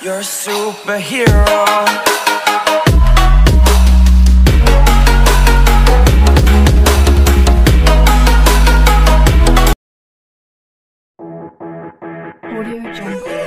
You're a superhero. Audio Jungle.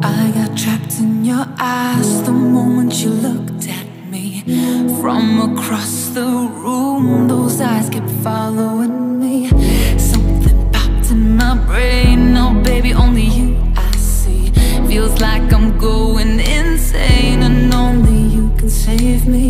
I got trapped in your eyes the moment you looked at me. From across the room, those eyes kept following me. Something popped in my brain, now baby, only you I see. Feels like I'm going insane, and only you can save me.